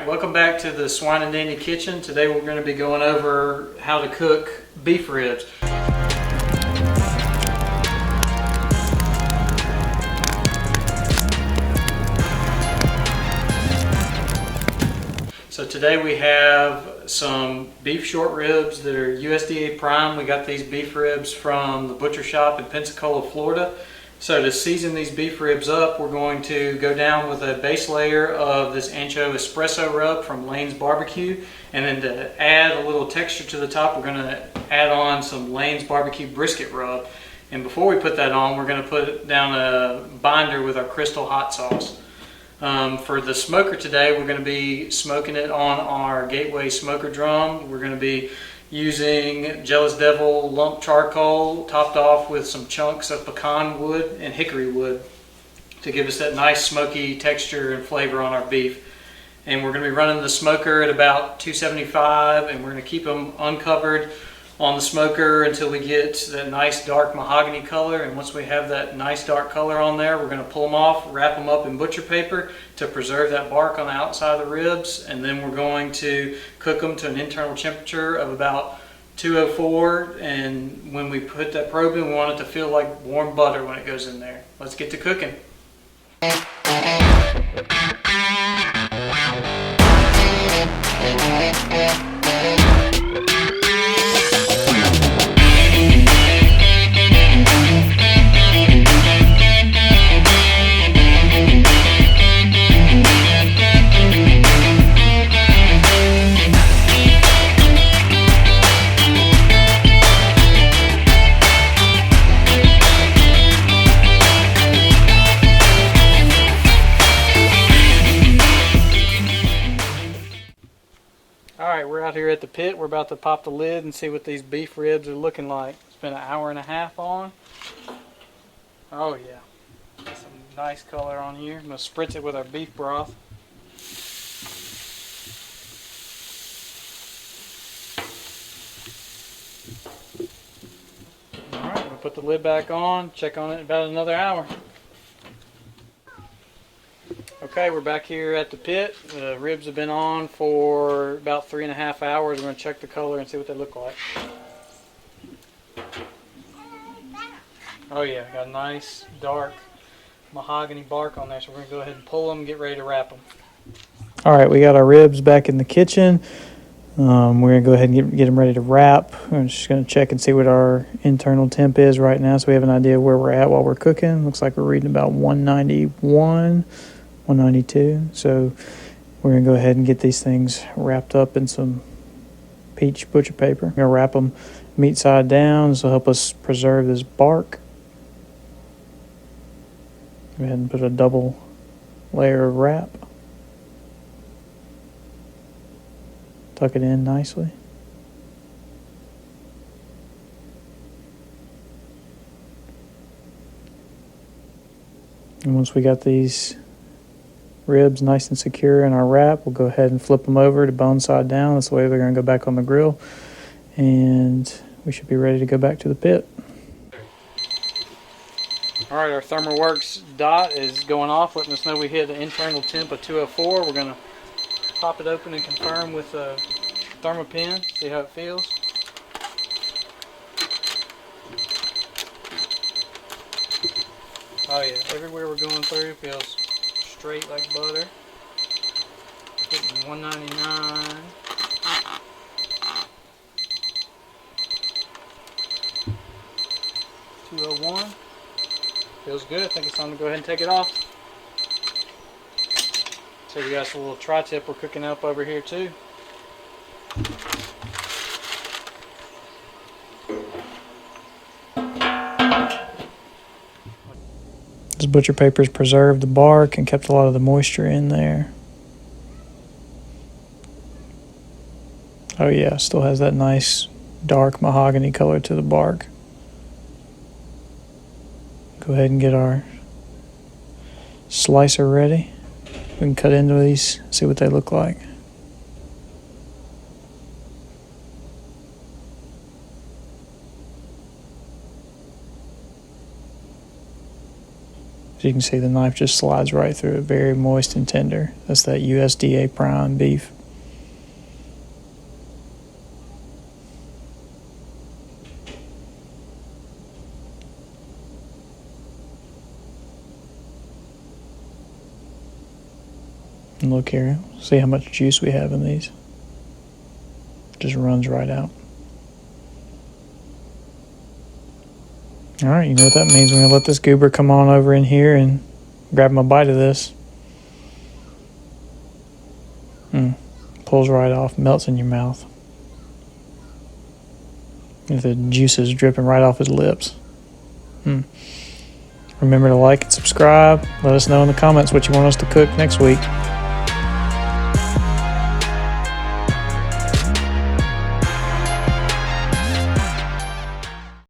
Alright, welcome back to the Swine and Dandy Kitchen. Today we're going to be going over how to cook beef ribs. So today we have some beef short ribs that are USDA prime. We got these beef ribs from the butcher shop in Pensacola, Florida. So to season these beef ribs up, we're going to go down with a base layer of this ancho espresso rub from Lane's BBQ. And then to add a little texture to the top, we're going to add on some Lane's BBQ brisket rub. And before we put that on, we're going to put down a binder with our crystal hot sauce. For the smoker today, we're going to be smoking it on our Gateway smoker drum. We're going to be using Jealous Devil lump charcoal topped off with some chunks of pecan wood and hickory wood to give us that nice smoky texture and flavor on our beef. And we're going to be running the smoker at about 275, and we're going to keep them uncovered on the smoker until we get that nice dark mahogany color. And once we have that nice dark color on there, we're going to pull them off, wrap them up in butcher paper to preserve that bark on the outside of the ribs, and then we're going to cook them to an internal temperature of about 204. And when we put that probe in, we want it to feel like warm butter when it goes in there. Let's get to cooking. Alright, we're out here at the pit. We're about to pop the lid and see what these beef ribs are looking like. It's been an hour and a half on. Oh yeah, got some nice color on here. I'm going to spritz it with our beef broth. Alright, we'll put the lid back on, check on it in about another hour. Okay, we're back here at the pit. The ribs have been on for about 3.5 hours. We're going to check the color and see what they look like. Oh yeah, got a nice dark mahogany bark on there, so we're going to go ahead and pull them and get ready to wrap them. Alright, we got our ribs back in the kitchen. We're going to go ahead and get them ready to wrap. I'm just going to check and see what our internal temp is right now so we have an idea where we're at while we're cooking. Looks like we're reading about 191. 192. So we're going to go ahead and get these things wrapped up in some peach butcher paper. We're going to wrap them meat side down. This will help us preserve this bark. Go ahead and put a double layer of wrap. Tuck it in nicely. And once we got these ribs nice and secure in our wrap, we'll go ahead and flip them over to bone side down. That's the way they're going to go back on the grill, and we should be ready to go back to the pit. Alright, our ThermoWorks dot is going off, letting us know we hit an internal temp of 204. We're going to pop it open and confirm with a thermopin, see how it feels. Oh yeah, everywhere we're going through feels straight like butter. Hitting 199. $201. Feels good. I think it's time to go ahead and take it off. So we got a little tri-tip we're cooking up over here too. This butcher paper's preserved the bark and kept a lot of the moisture in there. Oh yeah, still has that nice dark mahogany color to the bark. Go ahead and get our slicer ready. We can cut into these, see what they look like. You can see the knife just slides right through it, very moist and tender. That's that USDA prime beef. And look here, see how much juice we have in these. Just runs right out. All right, you know what that means. We're gonna let this goober come on over in here and grab him a bite of this. Pulls right off, melts in your mouth. The juice is dripping right off his lips. Remember to like and subscribe. Let us know in the comments what you want us to cook next week.